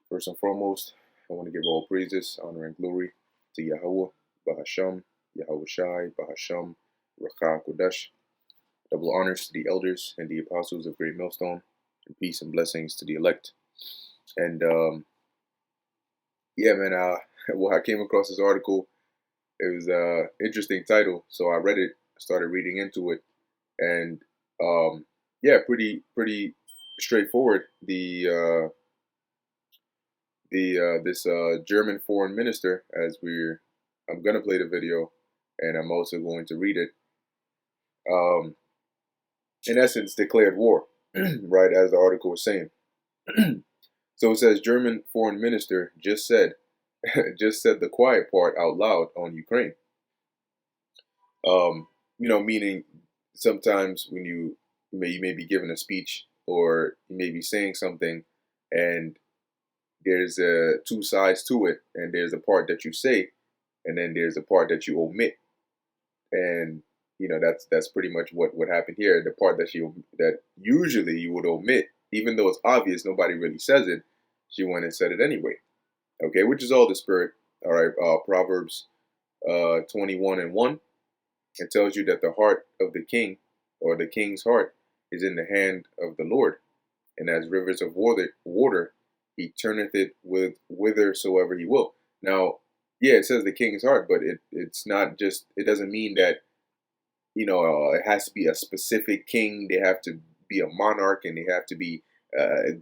First and foremost, I want to give all praises, honor, and glory to Yahweh, Bahasham, Yahweh Shai, Bahasham, Rakah Kodesh. Double honors to the elders and the apostles of Great Millstone, and peace and blessings to the elect. And yeah, man, well, I came across this article. It was an interesting title, so I read it, started reading into it, and yeah, pretty straightforward. The this German foreign minister, I'm gonna play the video, and I'm also going to read it. Um, in essence, declared war, right as the article was saying. So it says German foreign minister just said just said the quiet part out loud on Ukraine. Um, meaning sometimes when you may be giving a speech or you may be saying something, and there's two sides to it, and there's a part that you say, and then there's a part that you omit, and that's pretty much what happened here. The part that usually you would omit, even though it's obvious, nobody really says it. She went and said it anyway. Okay, which is all the spirit. All right, Proverbs 21:1. It tells you that the heart of the king, or the king's heart, is in the hand of the Lord, and as rivers of water, he turneth it with whithersoever he will. Now, yeah, it says the king's heart, but it's not just. It doesn't mean that it has to be a specific king. They have to be a monarch, and they have to be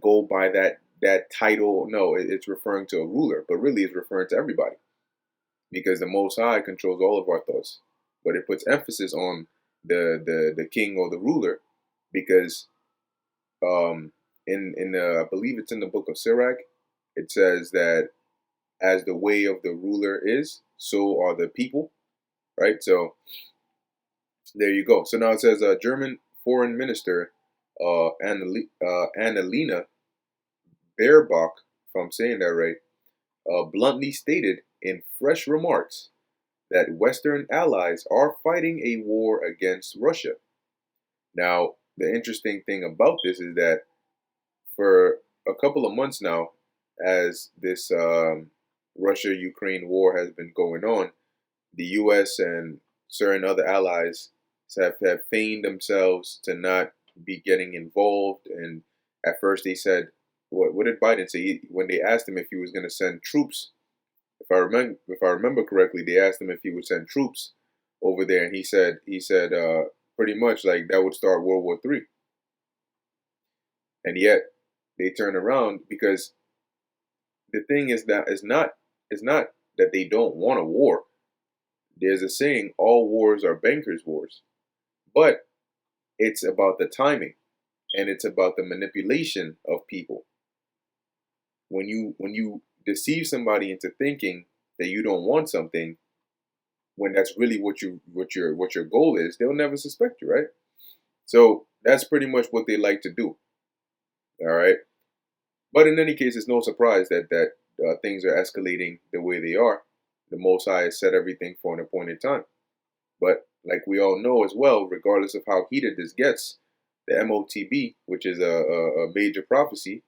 go by that title. No, it's referring to a ruler, but really it's referring to everybody, because the Most High controls all of our thoughts. But it puts emphasis on the king or the ruler, because in the, I believe it's in the book of Sirach, it says that as the way of the ruler is, so are the people, right? So there you go. So now it says German foreign minister Annalena Baerbock, if I'm saying that right, bluntly stated in fresh remarks that Western allies are fighting a war against Russia. Now, the interesting thing about this is that for a couple of months now, as this Russia-Ukraine war has been going on, the U.S. and certain other allies have feigned themselves to not be getting involved. And at first they said, what did Biden say when they asked him if he was going to send troops? If I remember correctly, they asked him if he would send troops over there, and he said pretty much like that would start World War III. And yet they turn around, because the thing is that it's not that they don't want a war. There's a saying, all wars are bankers' wars. But it's about the timing, and it's about the manipulation of people. When you deceive somebody into thinking that you don't want something, when that's really what your goal is, they'll never suspect you, right? So that's pretty much what they like to do. All right. But in any case, it's no surprise that things are escalating the way they are. The Most High has set everything for an appointed time. But like we all know as well, regardless of how heated this gets, the MOTB, which is a major prophecy,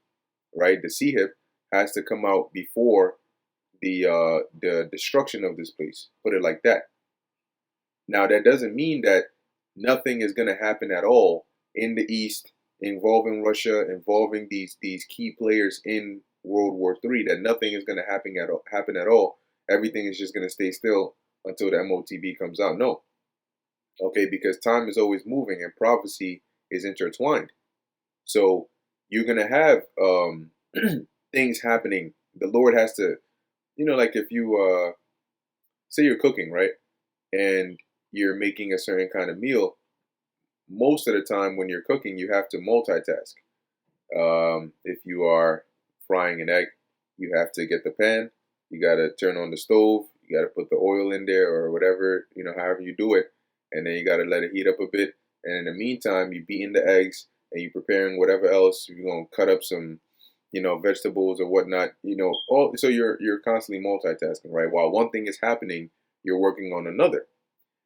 right? The CHIP has to come out before the destruction of this place. Put it like that. Now that doesn't mean that nothing is going to happen at all in the East involving Russia, involving these key players in World War III. That nothing is going to happen at all. Everything is just going to stay still until the MOTB comes out. No, okay, because time is always moving and prophecy is intertwined. So you're gonna have things happening. The Lord has to, like if you say you're cooking, right, and you're making a certain kind of meal. Most of the time when you're cooking, you have to multitask. If you are frying an egg, you have to get the pan. You got to turn on the stove. You got to put the oil in there or whatever, however you do it. And then you got to let it heat up a bit. And in the meantime, you're beating the eggs and you're preparing whatever else. You're going to cut up some, vegetables or whatnot, so you're constantly multitasking, right? While one thing is happening, you're working on another.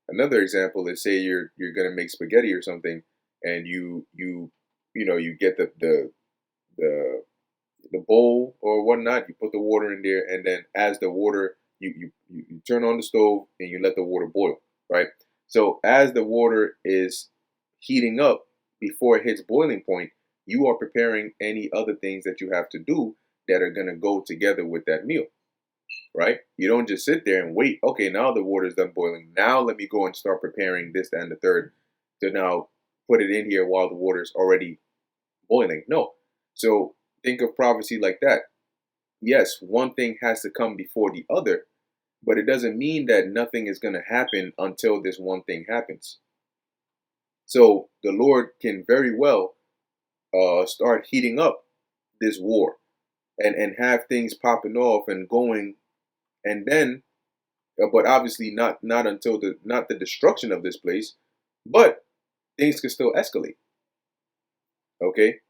Another example is, say you're going to make spaghetti or something, and you get the the bowl or whatnot. You put the water in there, and then as the water, you turn on the stove and you let the water boil, right? So as the water is heating up before it hits boiling point, you are preparing any other things that you have to do that are going to go together with that meal, right? You don't just sit there and wait. Okay, now the water's done boiling. Now let me go and start preparing this, that, and the third to now put it in here while the water's already boiling. No. So think of prophecy like that. Yes, one thing has to come before the other, but it doesn't mean that nothing is going to happen until this one thing happens. So the Lord can very well start heating up this war and have things popping off and going, and then, but obviously not until not the destruction of this place, but things can still escalate. Okay,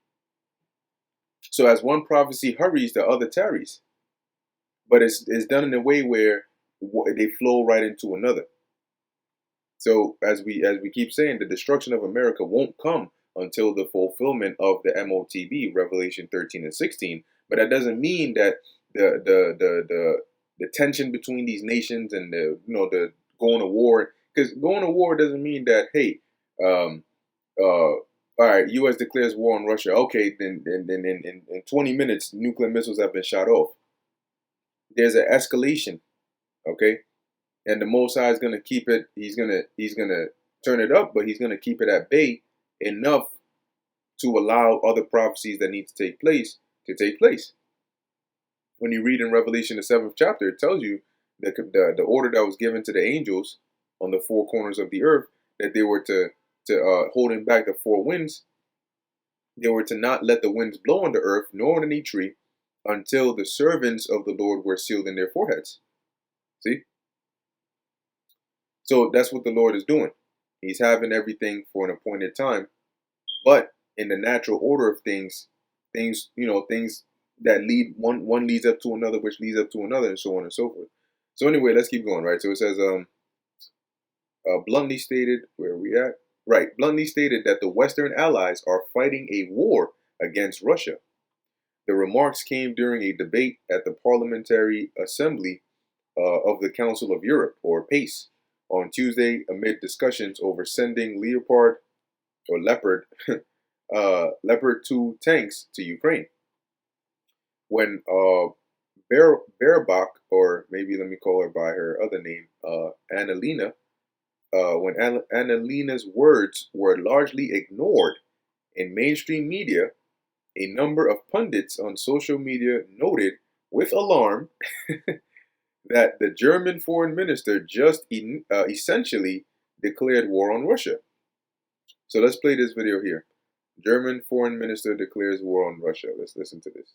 so as one prophecy hurries, the other tarries, but it's done in a way where they flow right into another. So as we keep saying, the destruction of America won't come until the fulfillment of the MOTB, Revelation 13 and 16. But that doesn't mean that the tension between these nations and the going to war, because going to war doesn't mean that, hey, all right, U.S. declares war on Russia. Okay, then in 20 minutes, nuclear missiles have been shot off. There's an escalation. Okay, and the Most High is gonna keep it. He's gonna turn it up, but he's gonna keep it at bay enough to allow other prophecies that need to take place to take place. When you read in Revelation the 7th chapter, it tells you that the order that was given to the angels on the four corners of the earth, that they were to holding back the four winds. They were to not let the winds blow on the earth nor on any tree until the servants of the Lord were sealed in their foreheads. See? So that's what the Lord is doing. He's having everything for an appointed time, but in the natural order of things that lead one leads up to another, which leads up to another, and so on and so forth. So anyway, let's keep going, right? So it says, bluntly stated, where are we at? Right, bluntly stated that the Western allies are fighting a war against Russia. The remarks came during a debate at the Parliamentary Assembly of the Council of Europe, or PACE, on Tuesday amid discussions over sending Leopard 2 tanks to Ukraine. When Baerbock, or maybe let me call her by her other name, Annalena, when Annalena's words were largely ignored in mainstream media, a number of pundits on social media noted with alarm that the German foreign minister just essentially declared war on Russia. So let's play this video here. German foreign minister declares war on Russia. Let's listen to this.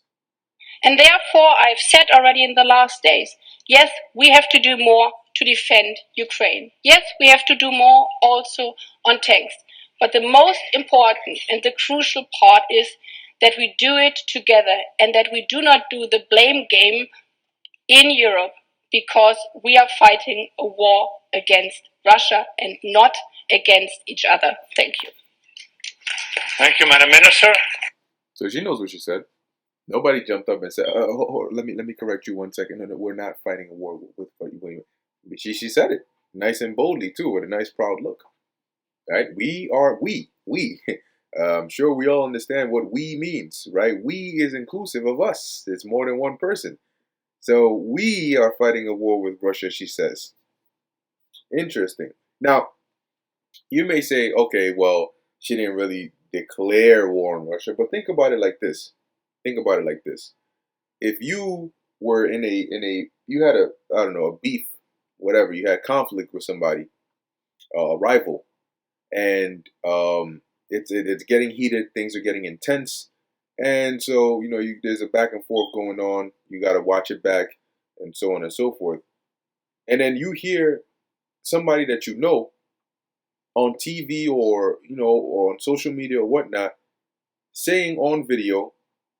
And therefore, I've said already in the last days, yes, we have to do more to defend Ukraine. Yes, we have to do more also on tanks. But the most important and the crucial part is that we do it together and that we do not do the blame game in Europe, because we are fighting a war against Russia and not against each other. Thank you. Thank you, Madam Minister. So she knows what she said. Nobody jumped up and said, let me correct you 1 second. No, we're not fighting a war with you. She said it nice and boldly too, with a nice proud look. Right? We. I'm sure we all understand what we means, right? We is inclusive of us. It's more than one person. So we are fighting a war with Russia, she says. Interesting. Now, you may say, okay, well, she didn't really declare war on Russia, but think about it like this. If you were you had a beef, whatever, you had conflict with somebody, a rival, and it's getting heated, things are getting intense, and so there's a back and forth going on. You got to watch it back, and so on and so forth. And then you hear somebody that you know on TV or or on social media or whatnot saying on video,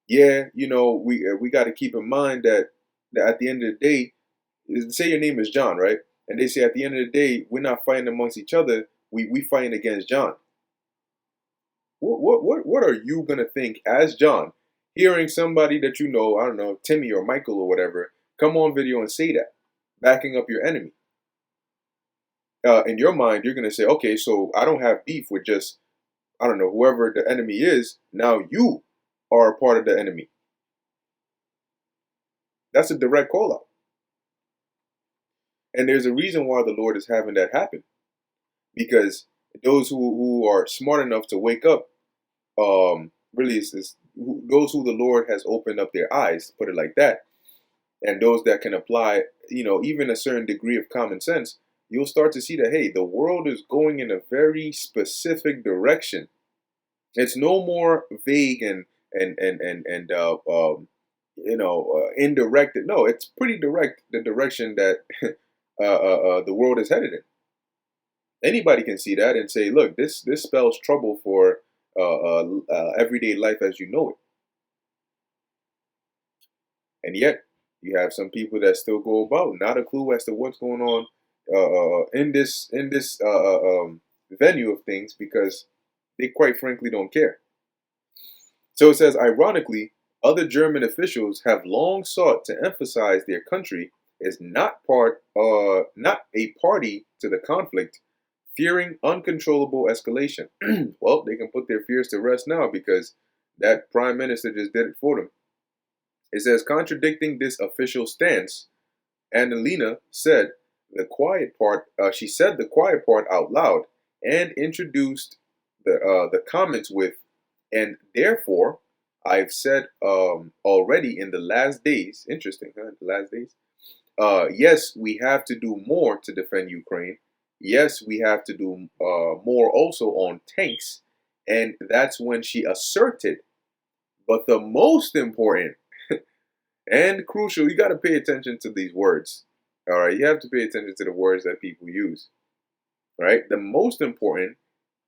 yeah, we got to keep in mind that at the end of the day, say your name is John, right? And they say at the end of the day, we're not fighting amongst each other. We fighting against John. What are you gonna think as John hearing somebody that you know, I don't know, Timmy or Michael or whatever, come on video and say that, backing up your enemy. In your mind, you're going to say, okay, so I don't have beef with just, I don't know, whoever the enemy is. Now you are a part of the enemy. That's a direct call out. And there's a reason why the Lord is having that happen. Because those who are smart enough to wake up, really, those who the Lord has opened up their eyes, put it like that, and those that can apply, even a certain degree of common sense, you'll start to see that, hey, the world is going in a very specific direction. It's no more vague and indirect. No, it's pretty direct, the direction that the world is headed in. Anybody can see that and say, look, this spells trouble for everyday life as you know it. And yet, you have some people that still go about, not a clue as to what's going on in this venue of things, because they quite frankly don't care. So it says, ironically, other German officials have long sought to emphasize their country is not a party to the conflict, fearing uncontrollable escalation. Well, they can put their fears to rest now because that prime minister just did it for them. It says, contradicting this official stance, Annalena said the quiet part. She said the quiet part out loud and introduced the comments with, and therefore I've said already in the last days. Interesting, huh? The last days. Yes, we have to do more to defend Ukraine. Yes, we have to do more also on tanks. And that's when she asserted. But the most important and crucial, you got to pay attention to these words. All right, you have to pay attention to the words that people use. Right? The most important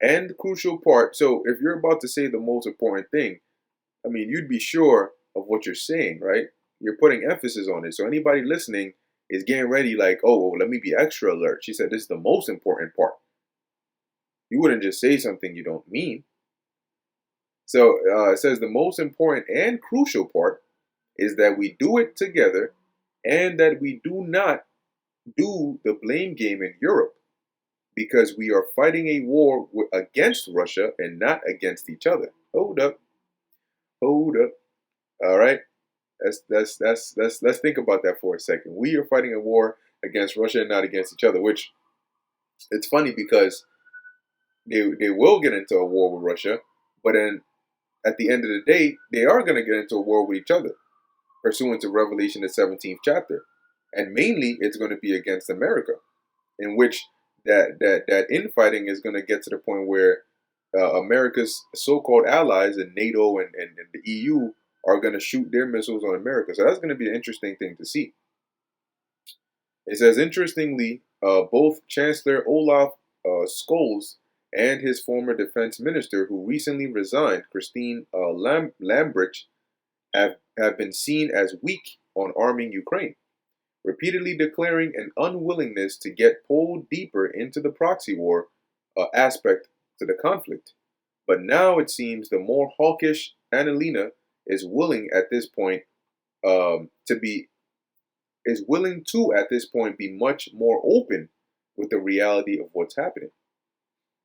and crucial part. So if you're about to say the most important thing, I mean, you'd be sure of what you're saying, right? You're putting emphasis on it. So anybody listening is getting ready like, oh, well, let me be extra alert. She said this is the most important part. You wouldn't just say something you don't mean. So it says the most important and crucial part is that we do it together and that we do not do the blame game in Europe, because we are fighting a war against Russia and not against each other. Hold up. All right. Let's think about that for a second. We are fighting a war against Russia and not against each other, which it's funny because they will get into a war with Russia, but then at the end of the day, they are going to get into a war with each other, pursuant to Revelation the 17th chapter. And mainly it's going to be against America, in which that infighting is going to get to the point where America's so-called allies in NATO and the EU are going to shoot their missiles on America. So that's going to be an interesting thing to see. It says, interestingly, both Chancellor Olaf Scholz and his former defense minister, who recently resigned, Christine Lambrecht, have been seen as weak on arming Ukraine, repeatedly declaring an unwillingness to get pulled deeper into the proxy war aspect to the conflict. But now it seems the more hawkish Annalena is willing at this point be much more open with the reality of what's happening.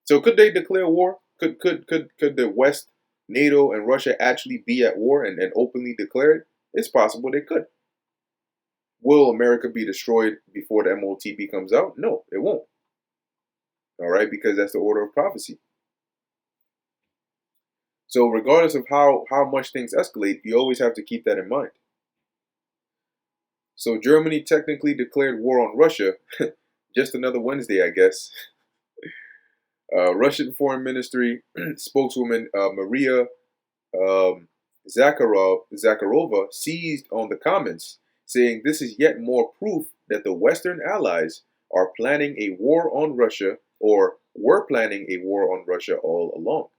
So could they declare war? Could the West, NATO, and Russia actually be at war and openly declare it? It's possible they could. Will America be destroyed before the MOTB comes out? No, it won't. All right, because that's the order of prophecy. So regardless of how much things escalate, you always have to keep that in mind. So Germany technically declared war on Russia just another Wednesday, I guess. Russian Foreign Ministry spokeswoman Maria Zakharova seized on the comments, saying this is yet more proof that the Western allies are planning a war on Russia, or were planning a war on Russia all along.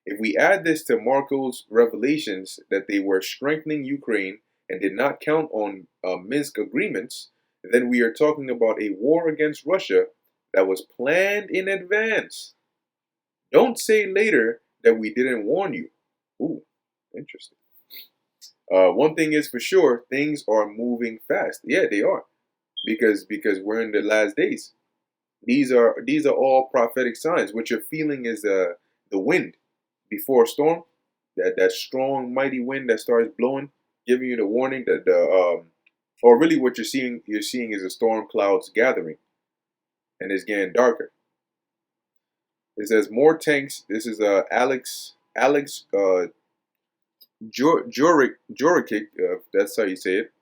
If we add this to Marco's revelations that they were strengthening Ukraine and did not count on Minsk agreements, then we are talking about a war against Russia that was planned in advance. Don't say later that we didn't warn you. Ooh, interesting. One thing is for sure, things are moving fast. Yeah, they are, because we're in the last days. These are all prophetic signs. What you're feeling is the wind before a storm, that strong, mighty wind that starts blowing, giving you the warning that or really what you're seeing is the storm clouds gathering, and it's getting darker. It says more tanks. This is Alex Jurikic, that's how you say it.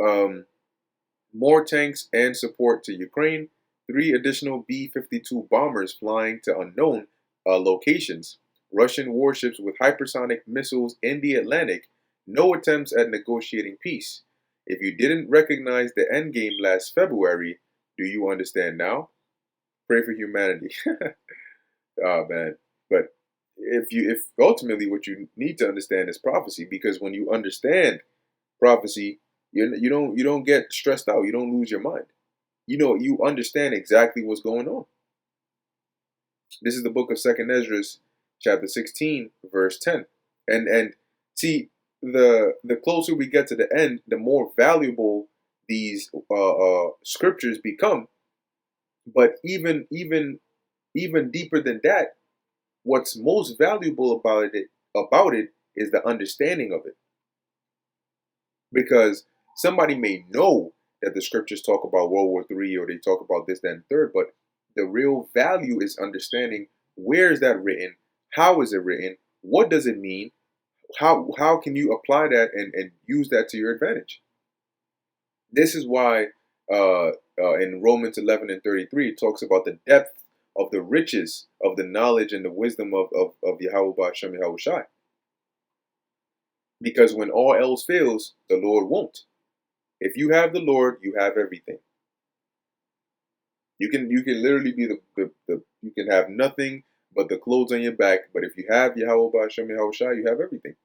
Um, More tanks and support to Ukraine. 3 additional B-52 bombers flying to unknown locations. Russian warships with hypersonic missiles in the Atlantic. No attempts at negotiating peace. If you didn't recognize the endgame last February, do you understand now? Pray for humanity. Oh man. But if ultimately what you need to understand is prophecy, because when you understand prophecy, you don't get stressed out. You don't lose your mind. You understand exactly what's going on. This is the book of Second Ezra, chapter 16, verse 10. And see, the closer we get to the end, the more valuable these scriptures become. But even deeper than that, what's most valuable about it is the understanding of it. Because somebody may know that the scriptures talk about World War III, or they talk about this, that, and third, but the real value is understanding, where is that written, how is it written, what does it mean, how can you apply that and use that to your advantage. This is why in Romans 11 and 33 it talks about the depth of the riches of the knowledge and the wisdom of Yahweh Ba'ashem Yahweh Shai. Because when all else fails, the Lord won't. If you have the Lord, you have everything. You can literally be you can have nothing but the clothes on your back, but if you have Yahweh Ba'ashem Yahweh Shai, you have everything.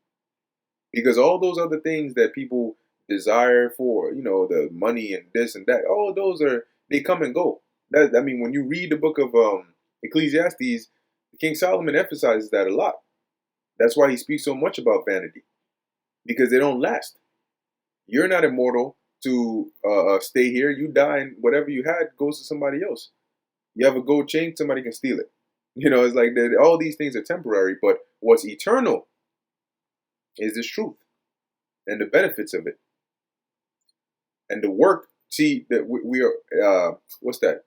Because all those other things that people desire for, the money and this and that, all those they come and go. When you read the book of Ecclesiastes, King Solomon emphasizes that a lot. That's why he speaks so much about vanity, because they don't last. You're not immortal to stay here. You die, and whatever you had goes to somebody else. You have a gold chain, somebody can steal it. It's like all these things are temporary, but what's eternal is this truth and the benefits of it. And the work, see, that we are, what's that?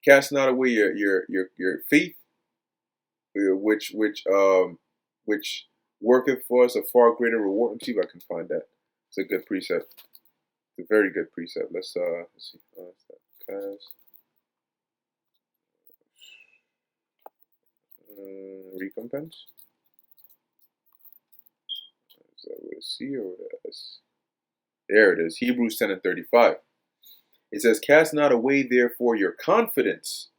Cast not away your faith, which worketh for us a far greater reward. Let me see if I can find that. It's a good precept. It's a very good precept. Let's see. Cast. Recompense. Is that with a C or with a S? There it is. Hebrews 10 and 35. It says, cast not away therefore your confidence,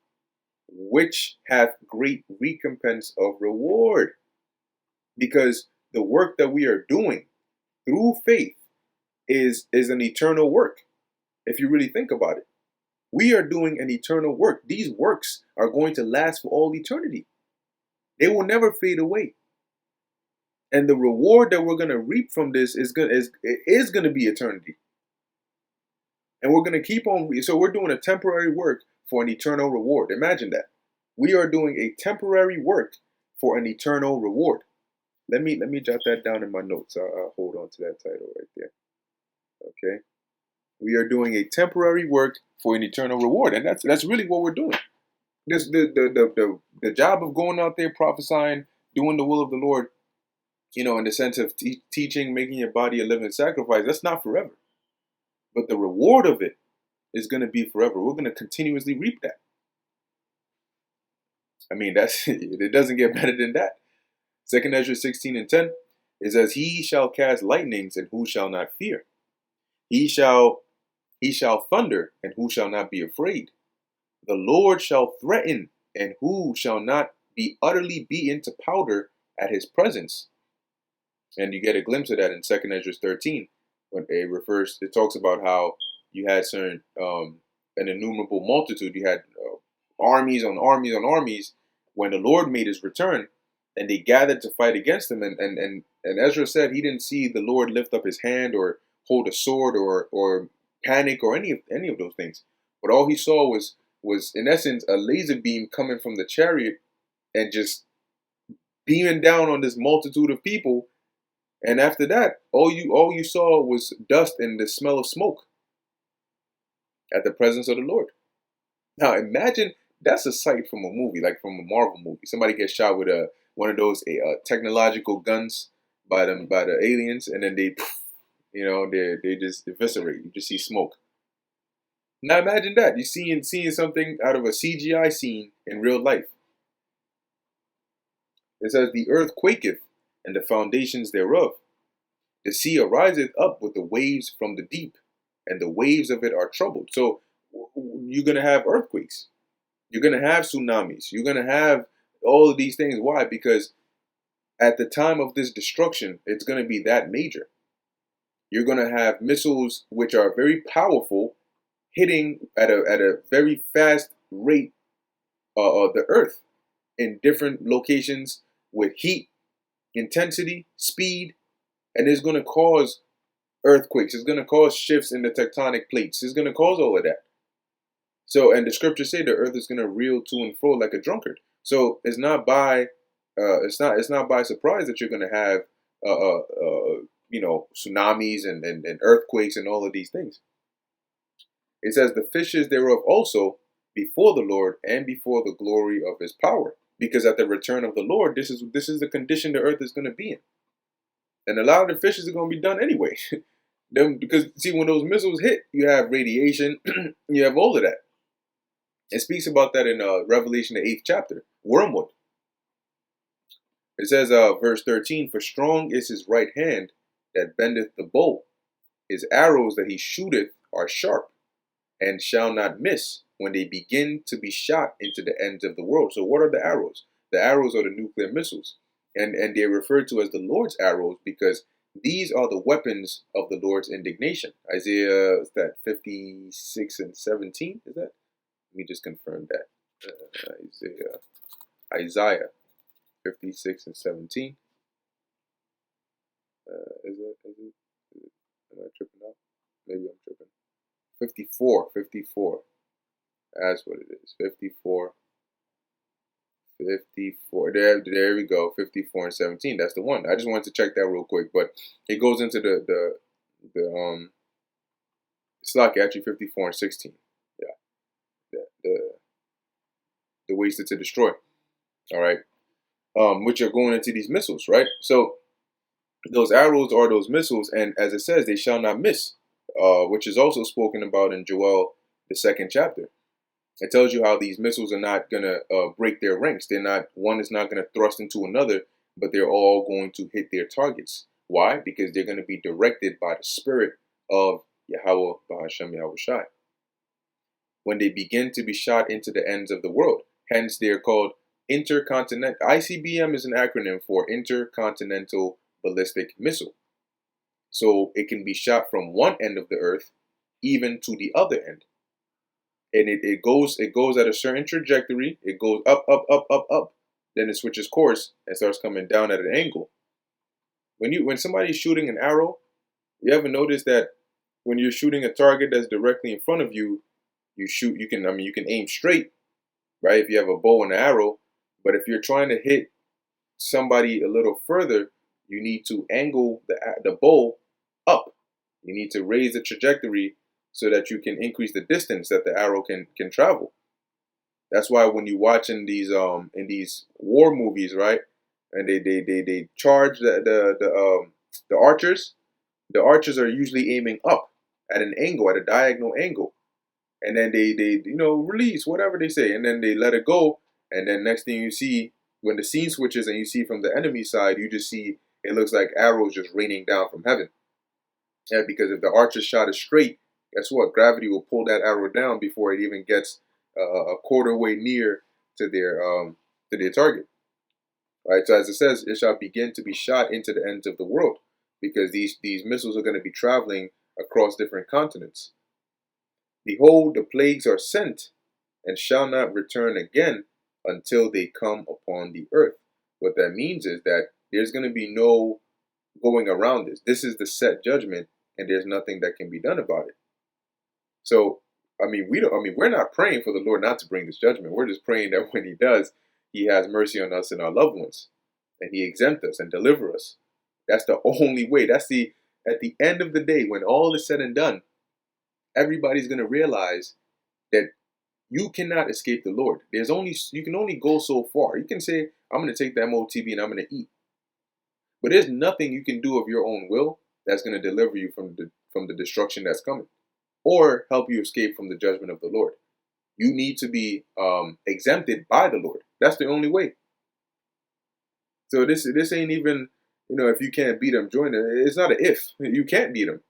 which hath great recompense of reward. Because the work that we are doing through faith is an eternal work. If you really think about it, we are doing an eternal work. These works are going to last for all eternity. They will never fade away. And the reward that we're going to reap from this is going to be eternity. And we're going to keep on. So we're doing a temporary work for an eternal reward. Imagine that. We are doing a temporary work for an eternal reward. Let me jot that down in my notes. I'll hold on to that title right there. Okay. We are doing a temporary work for an eternal reward. And that's really what we're doing. This the job of going out there prophesying, doing the will of the Lord, in the sense of teaching, making your body a living sacrifice, that's not forever. But the reward of it is going to be forever. We're going to continuously reap that. It doesn't get better than that. 2 Ezra 16 and 10, it says, he shall cast lightnings, and who shall not fear? He shall thunder, and who shall not be afraid? The Lord shall threaten, and who shall not be utterly beaten to powder at his presence? And you get a glimpse of that in 2 Ezra 13, when it talks about how you had an innumerable multitude. You had armies on armies on armies when the Lord made his return. and they gathered to fight against him. And Ezra said he didn't see the Lord lift up his hand or hold a sword or panic or any of those things. But all he saw was in essence a laser beam coming from the chariot and just beaming down on this multitude of people. And after that, all you saw was dust and the smell of smoke at the presence of the Lord. Now imagine that's a sight from a movie, like from a Marvel movie. Somebody gets shot with one of those technological guns by the aliens, and then they just eviscerate. You just see smoke. Now imagine that you seeing something out of a CGI scene in real life. It says the earth quaketh, and the foundations thereof. The sea ariseth up with the waves from the deep, and the waves of it are troubled. So you're going to have earthquakes. You're going to have tsunamis. You're going to have all of these things. Why? Because at the time of this destruction, it's going to be that major. You're going to have missiles which are very powerful hitting at a very fast rate the earth in different locations with heat, intensity, speed, and it's going to cause earthquakes. It's going to cause shifts in the tectonic plates. It's going to cause all of that. So, and the scriptures say the earth is going to reel to and fro like a drunkard. So it's not by surprise that you're going to have tsunamis and earthquakes and all of these things. It says the fishes thereof also before the Lord and before the glory of his power. Because at the return of the Lord, this is the condition the earth is going to be in. And a lot of the fishes are going to be done anyway. Because see, when those missiles hit, you have radiation, you have all of that. It speaks about that in Revelation, the 8th chapter, wormwood. It says, verse 13, for strong is his right hand that bendeth the bow. His arrows that he shooteth are sharp, and shall not miss when they begin to be shot into the ends of the world. So what are the arrows? The arrows are the nuclear missiles. And they're referred to as the Lord's arrows because these are the weapons of the Lord's indignation. Isaiah, is that 56 and 17? Is that? Let me just confirm that. Isaiah 56 and 17. Is it? Am I tripping out? Maybe I'm tripping. 54. That's what it is. 54. There we go. 54 and 17. That's the one. I just wanted to check that real quick, but it goes into the it's like actually 54 and 16. Yeah. The wasted to destroy. All right. Which are going into these missiles, right? So those arrows are those missiles, and as it says, they shall not miss, which is also spoken about in Joel, the 2nd chapter. It tells you how these missiles are not going to break their ranks. One is not going to thrust into another, but they're all going to hit their targets. Why? Because they're going to be directed by the spirit of Yahweh Bahashem Yahushai. When they begin to be shot into the ends of the world. Hence, they're called intercontinental. ICBM is an acronym for Intercontinental Ballistic Missile. So it can be shot from one end of the earth even to the other end. And it goes at a certain trajectory. It goes up. Then it switches course and starts coming down at an angle. When somebody's shooting an arrow, you ever notice that when you're shooting a target that's directly in front of you, you can aim straight, right? If you have a bow and an arrow, but if you're trying to hit somebody a little further, you need to angle the bow up. You need to raise the trajectory so that you can increase the distance that the arrow can travel. That's why when you watch in these war movies, right, and they charge the archers, the archers are usually aiming up at an angle, at a diagonal angle, and then they release whatever they say, and then they let it go, and then next thing you see, when the scene switches and you see from the enemy side, you just see it looks like arrows just raining down from heaven. Yeah, because if the archer shot it straight, guess what? Gravity will pull that arrow down before it even gets a quarter way near to their target. Right. So as it says, it shall begin to be shot into the ends of the world, because these missiles are going to be traveling across different continents. Behold, the plagues are sent, and shall not return again until they come upon the earth. What that means is that there's going to be no going around this. This is the set judgment, and there's nothing that can be done about it. So, I mean, we're not praying for the Lord not to bring this judgment. We're just praying that when He does, He has mercy on us and our loved ones, and He exempt us and deliver us. That's the only way. At the end of the day, when all is said and done, everybody's going to realize that you cannot escape the Lord. You can only go so far. You can say, I'm going to take the MOTB and I'm going to eat. But there's nothing you can do of your own will that's going to deliver you from the destruction that's coming, or help you escape from the judgment of the Lord. You need to be exempted by the Lord. That's the only way. So this ain't even, if you can't beat them, join them. It's not an if. You can't beat them.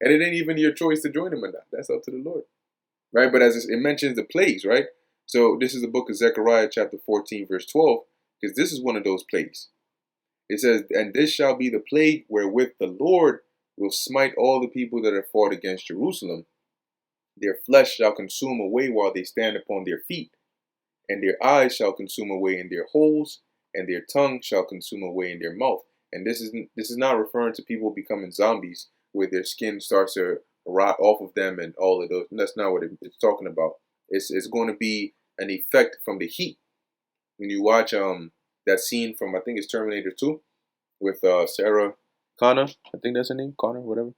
And it ain't even your choice to join them or not. That's up to the Lord. Right? But as it mentions the plagues, right? So this is the book of Zechariah chapter 14, verse 12, because this is one of those plagues. It says, and this shall be the plague wherewith the Lord will smite all the people that have fought against Jerusalem. Their flesh shall consume away while they stand upon their feet, and their eyes shall consume away in their holes, and their tongue shall consume away in their mouth. And this is not referring to people becoming zombies, where their skin starts to rot off of them and all of those. That's not what it's talking about. It's going to be an effect from the heat. When you watch that scene from, I think it's Terminator 2, with Sarah Connor, I think that's her name, Connor, whatever,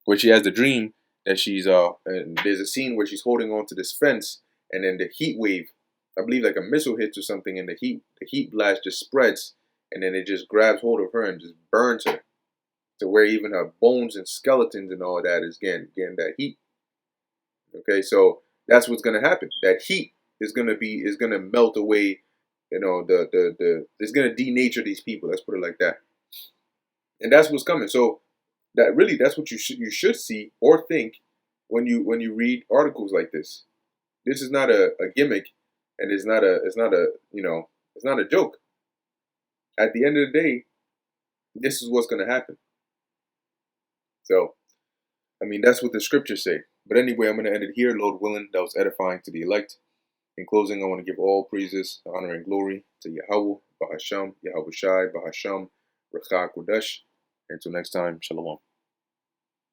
where she has the dream that she's and there's a scene where she's holding on to this fence, and then the heat wave, I believe like a missile hits or something, and the heat blast just spreads, and then it just grabs hold of her and just burns her to where even her bones and skeletons and all that is getting that heat. Okay, so that's what's gonna happen. That heat is gonna melt away. It's gonna denature these people. Let's put it like that. And that's what's coming. So that's what you should see or think when you read articles like this. This is not a gimmick, and it's not a joke. At the end of the day, this is what's gonna happen. So, I mean, that's what the scriptures say. But anyway, I'm going to end it here. Lord willing, that was edifying to the elect. In closing, I want to give all praises, honor, and glory to Yahweh, Bahasham, Yahweh Shai, Bahasham, Rechak Kodesh. Until next time, Shalom.